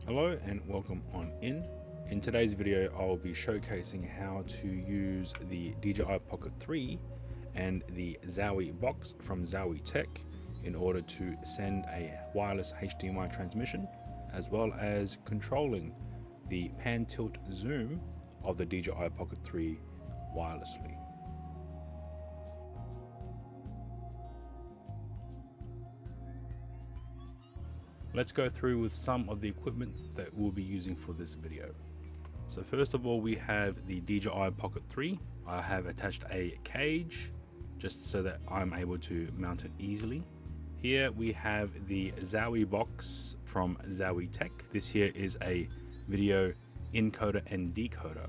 Hello and welcome on in. In today's video, I'll be showcasing how to use the DJI Pocket 3 and the ZowieBox from ZowieTech in order to send a wireless HDMI transmission, as well as controlling the pan tilt zoom of the DJI Pocket 3 wirelessly. Let's go through with some of the equipment that we'll be using for this video. So first of all, we have the DJI Pocket 3. I have attached a cage just so that I'm able to mount it easily. Here we have the ZowieBox from ZowieTech. This here is a video encoder and decoder.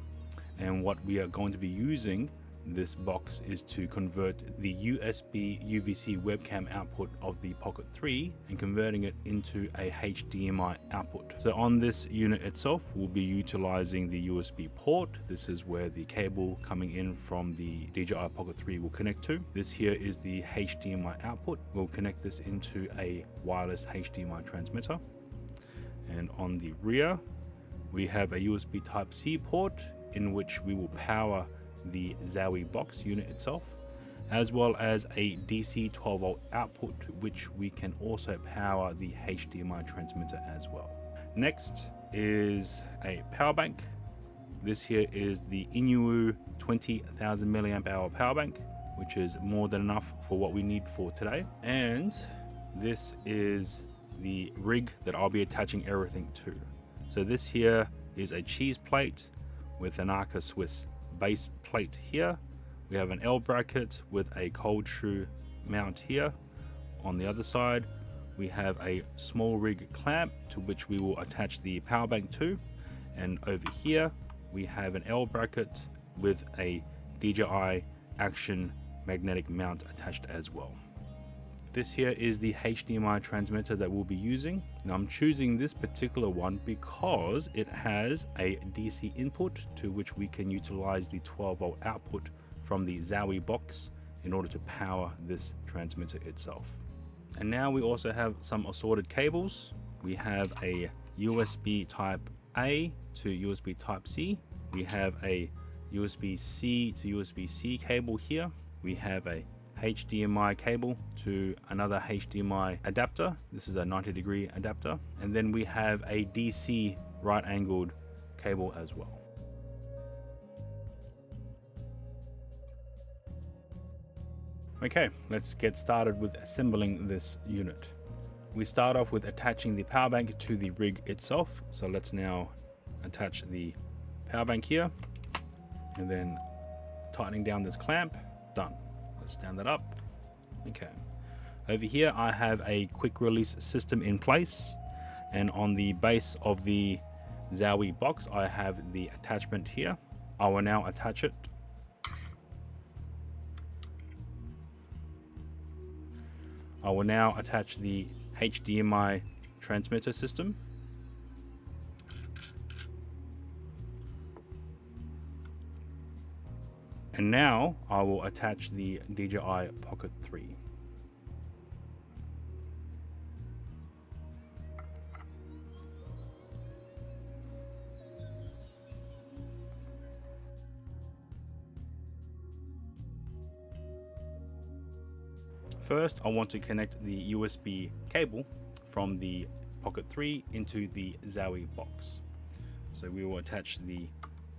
And what we are going to be using this box is to convert the USB UVC webcam output of the Pocket 3 and converting it into a HDMI output. So on this unit itself, we'll be utilizing the USB port. This is where the cable coming in from the DJI Pocket 3 will connect to. This here is the HDMI output. We'll connect this into a wireless HDMI transmitter. And on the rear, we have a USB Type-C port in which we will power the ZowieBox unit itself, as well as a DC 12 volt output, which we can also power the HDMI transmitter as well. Next is a power bank. This here is the Inuwu 20,000 milliamp hour power bank, which is more than enough for what we need for today. And this is the rig that I'll be attaching everything to. So this here is a cheese plate with an Arca Swiss base plate here. We have an L bracket with a cold shoe mount here. On the other side, we have a small rig clamp to which we will attach the power bank to. And over here, we have an L bracket with a DJI Action magnetic mount attached as well. This here is the HDMI transmitter that we'll be using. Now I'm choosing this particular one because it has a DC input to which we can utilize the 12 volt output from the ZowieBox in order to power this transmitter itself. And now we also have some assorted cables. We have a USB Type A to USB Type C. We have a USB C to USB C cable here. We have a HDMI cable to another HDMI adapter. This is a 90-degree adapter. And then we have a DC right angled cable as well. Okay, let's get started with assembling this unit. We start off with attaching the power bank to the rig itself. So let's now attach the power bank here and then tightening down this clamp. Done. Let's stand that up. Okay. Over here, I have a quick release system in place. And on the base of the ZowieBox, I have the attachment here. I will now attach it. I will now attach the HDMI transmitter system. And now I will attach the DJI Pocket 3. First, I want to connect the USB cable from the Pocket 3 into the ZowieBox. So we will attach the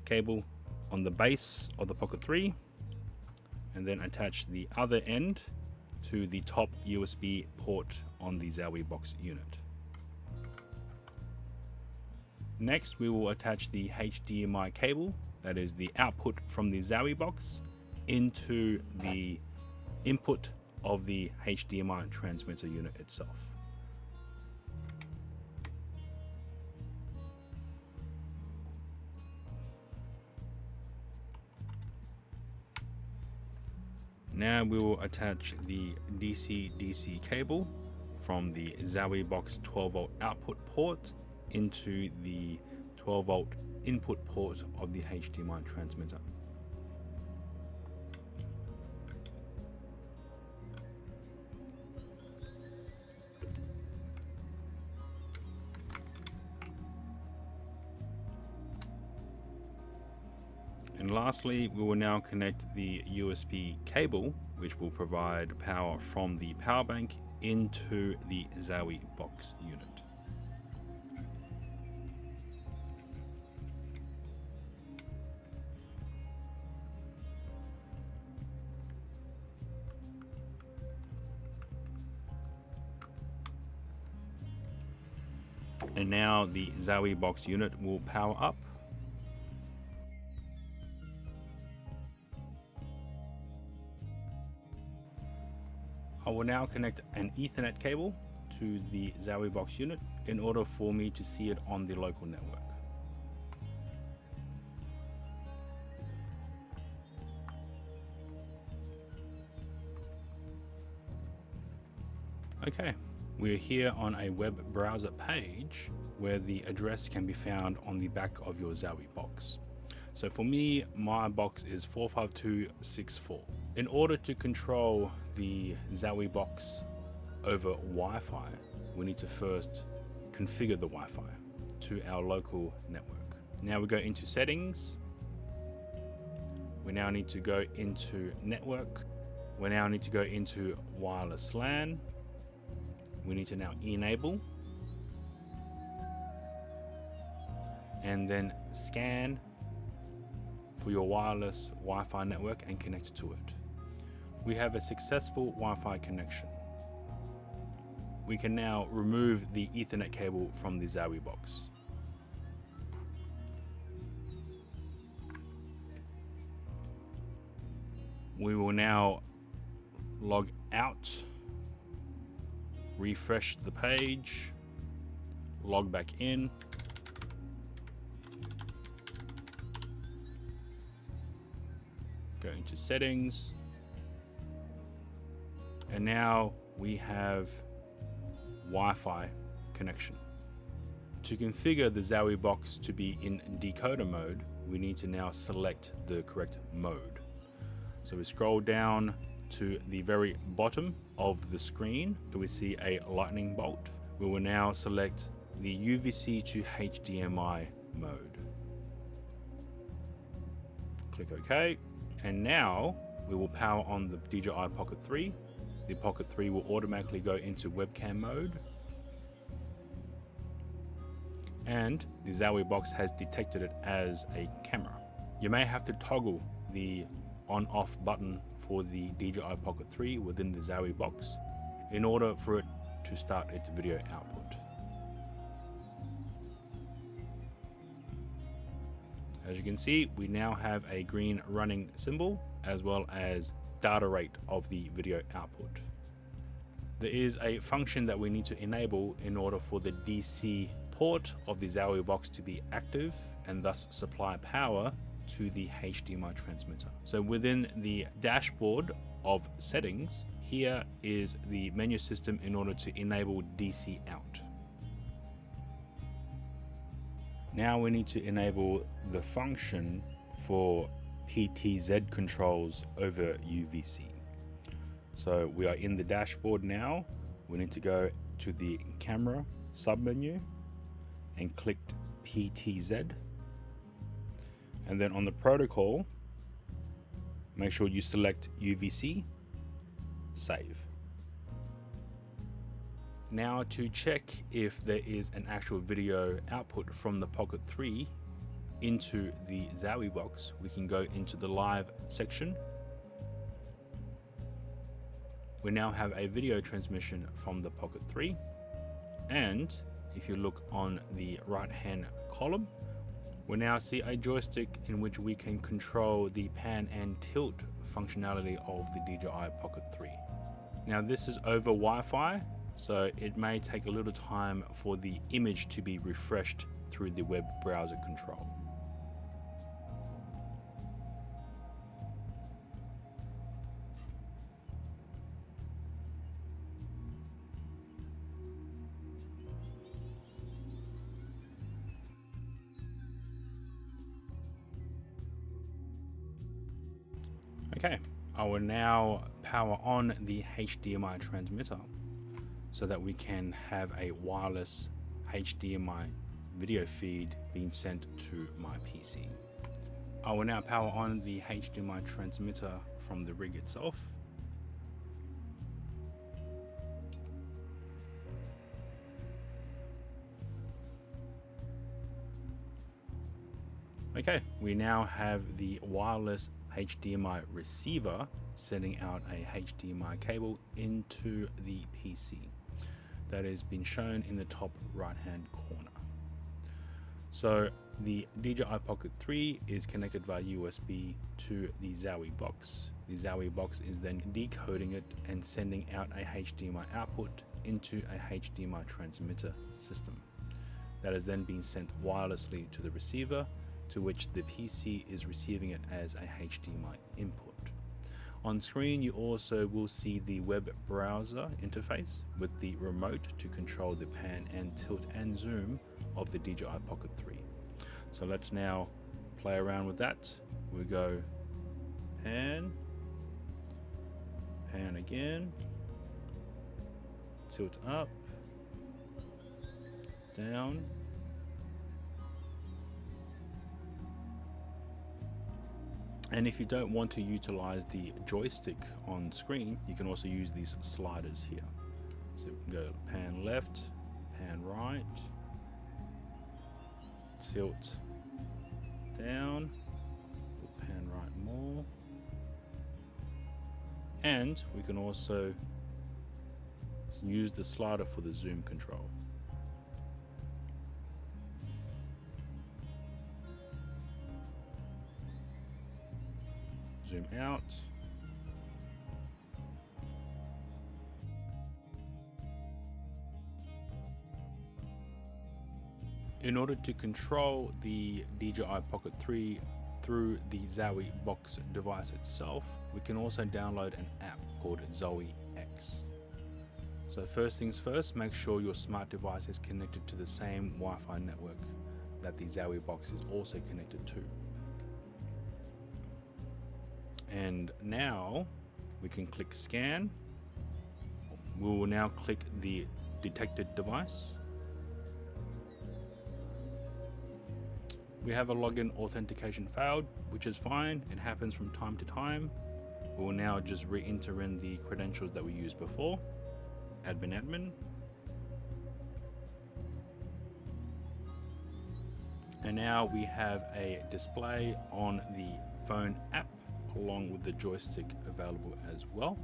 cable on the base of the Pocket 3 and then attach the other end to the top USB port on the ZowieBox unit. Next, we will attach the HDMI cable, that is the output from the ZowieBox, into the input of the HDMI transmitter unit itself. Now we will attach the DC-DC cable from the ZowieBox 12 volt output port into the 12 volt input port of the HDMI transmitter. And lastly, we will now connect the USB cable, which will provide power from the power bank into the ZowieBox unit. And now the ZowieBox unit will power up. I will now connect an Ethernet cable to the ZowieBox unit in order for me to see it on the local network. Okay, we're here on a web browser page where the address can be found on the back of your ZowieBox. So for me, my box is 45264. In order to control the ZowieBox over Wi-Fi, we need to first configure the Wi-Fi to our local network. Now we go into settings. We now need to go into network. We now need to go into wireless LAN. We need to now enable and then scan for your wireless Wi-Fi network and connect to it. We have a successful Wi-Fi connection. We can now remove the Ethernet cable from the ZowieBox. We will now log out, refresh the page, log back in, go into settings, and now we have Wi-Fi connection. To configure the ZowieBox to be in decoder mode, we need to now select the correct mode. So we scroll down to the very bottom of the screen, we see a lightning bolt. We will now select the UVC to HDMI mode. Click OK, and now we will power on the DJI Pocket 3. The Pocket 3 will automatically go into webcam mode, and the ZowieBox has detected it as a camera. You may have to toggle the on-off button for the DJI Pocket 3 within the ZowieBox in order for it to start its video output. As you can see, we now have a green running symbol as well as data rate of the video output. There is a function that we need to enable in order for the DC port of the ZowieBox to be active and thus supply power to the HDMI transmitter. So within the dashboard of settings, here is the menu system in order to enable DC out. Now we need to enable the function for PTZ controls over UVC. So we are in the dashboard now. We need to go to the camera submenu and click PTZ. And then on the protocol, make sure you select UVC, save. Now to check if there is an actual video output from the Pocket 3 into the ZowieBox, we can go into the live section. We now have a video transmission from the Pocket 3, and if you look on the right hand column, we now see a joystick in which we can control the pan and tilt functionality of the DJI Pocket 3. Now this is over Wi-Fi, so it may take a little time for the image to be refreshed through the web browser control. Okay, I will now power on the HDMI transmitter so that we can have a wireless HDMI video feed being sent to my PC. I will now power on the HDMI transmitter from the rig itself. Okay, we now have the wireless HDMI receiver sending out a HDMI cable into the PC. That has been shown in the top right hand corner. So the DJI Pocket 3 is connected via USB to the ZowieBox. The ZowieBox is then decoding it and sending out a HDMI output into a HDMI transmitter system. That is then being sent wirelessly to the receiver, to which the PC is receiving it as a HDMI input. On screen, you also will see the web browser interface with the remote to control the pan and tilt and zoom of the DJI Pocket 3. So let's now play around with that. We go pan, pan again, tilt up, down, and if you don't want to utilize the joystick on screen, you can also use these sliders here. So we can go pan left, pan right, tilt down, we'll pan right more, and we can also use the slider for the zoom control. Zoom out. In order to control the DJI Pocket 3 through the ZowieBox device itself, we can also download an app called ZowieX. So first things first, make sure your smart device is connected to the same Wi-Fi network that the ZowieBox is also connected to. And now we can click scan. We will now click the detected device. We have a login authentication failed, which is fine. It happens from time to time. We will now just re-enter in the credentials that we used before. Admin. And now we have a display on the phone app, along with the joystick available as well.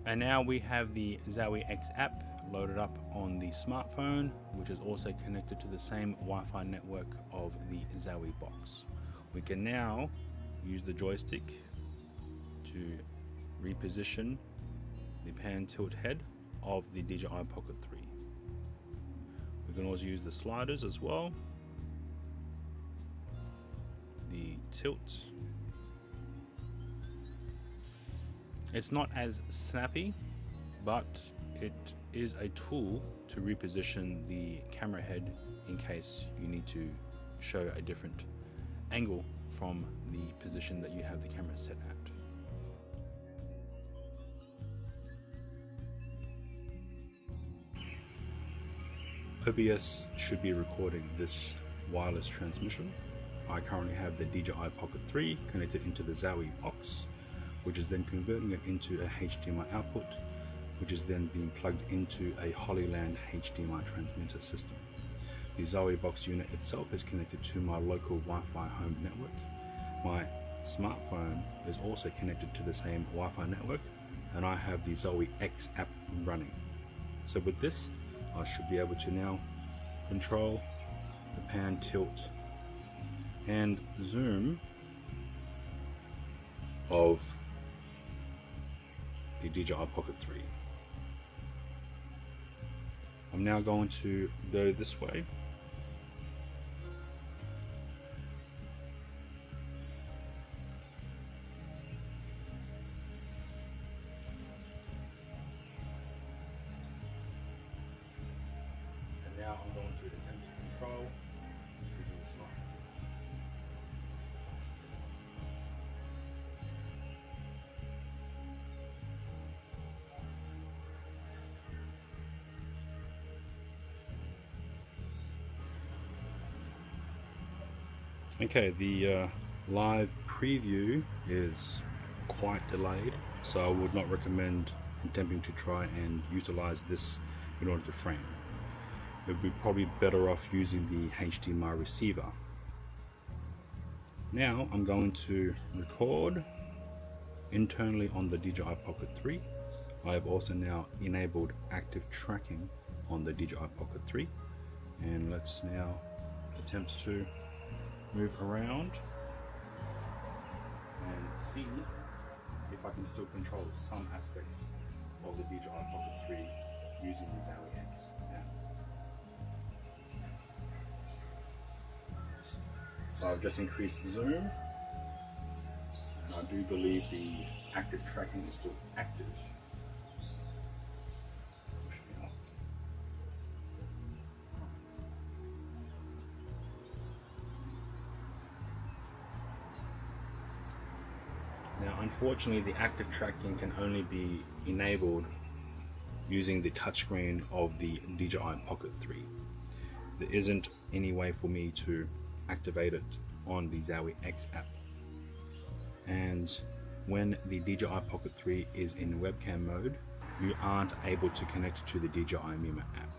And now we have the ZowieX app loaded up on the smartphone, which is also connected to the same Wi-Fi network of the ZowieBox. We can now use the joystick to reposition the pan tilt head of the DJI Pocket 3. We can also use the sliders as well, the tilt. It's not as snappy, but it is a tool to reposition the camera head in case you need to show a different angle from the position that you have the camera set at. OBS should be recording this wireless transmission. I currently have the DJI Pocket 3 connected into the ZowieBox, which is then converting it into a HDMI output, which is then being plugged into a Hollyland HDMI transmitter system. The ZowieBox unit itself is connected to my local Wi-Fi home network. My smartphone is also connected to the same Wi-Fi network, and I have the ZowieX app running. So with this, I should be able to now control the pan, tilt, and zoom of the DJI Pocket 3. I'm now going to go this way. And now I'm going to attempt to control using the smartphone. Okay, the Live preview is quite delayed, so I would not recommend attempting to try and utilize this in order to frame. It would be probably better off using the HDMI receiver. Now I'm going to record internally on the DJI Pocket 3. I have also now enabled active tracking on the DJI Pocket 3, and let's now attempt to move around and see if I can still control some aspects of the DJI Pocket 3 using the ZowieX app. So I've just increased the zoom, and I do believe the active tracking is still active. Now, unfortunately, the active tracking can only be enabled using the touchscreen of the DJI Pocket 3. There isn't any way for me to activate it on the ZowieX app. And when the DJI Pocket 3 is in webcam mode, you aren't able to connect to the DJI Mimo app.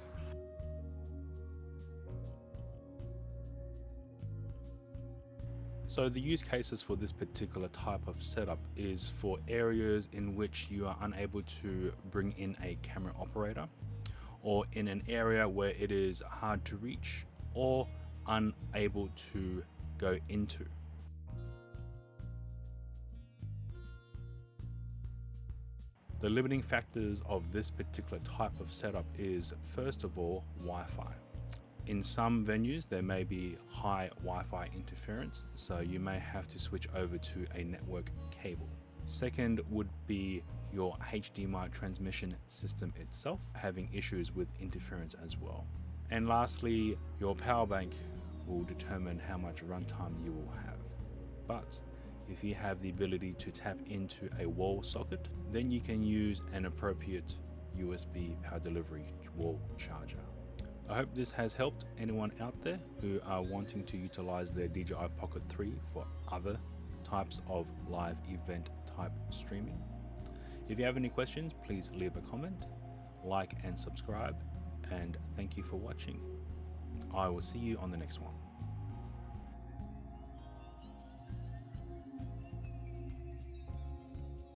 So the use cases for this particular type of setup is for areas in which you are unable to bring in a camera operator, or in an area where it is hard to reach or unable to go into. The limiting factors of this particular type of setup is, first of all, Wi-Fi. In some venues there may be high Wi-Fi interference, so you may have to switch over to a network cable. Second would be your HDMI transmission system itself having issues with interference as well. And lastly, your power bank will determine how much runtime you will have. But if you have the ability to tap into a wall socket, then you can use an appropriate USB power delivery wall charger. I hope this has helped anyone out there who are wanting to utilize their DJI Pocket 3 for other types of live event type streaming. If you have any questions, please leave a comment, like and subscribe, and thank you for watching. I will see you on the next one.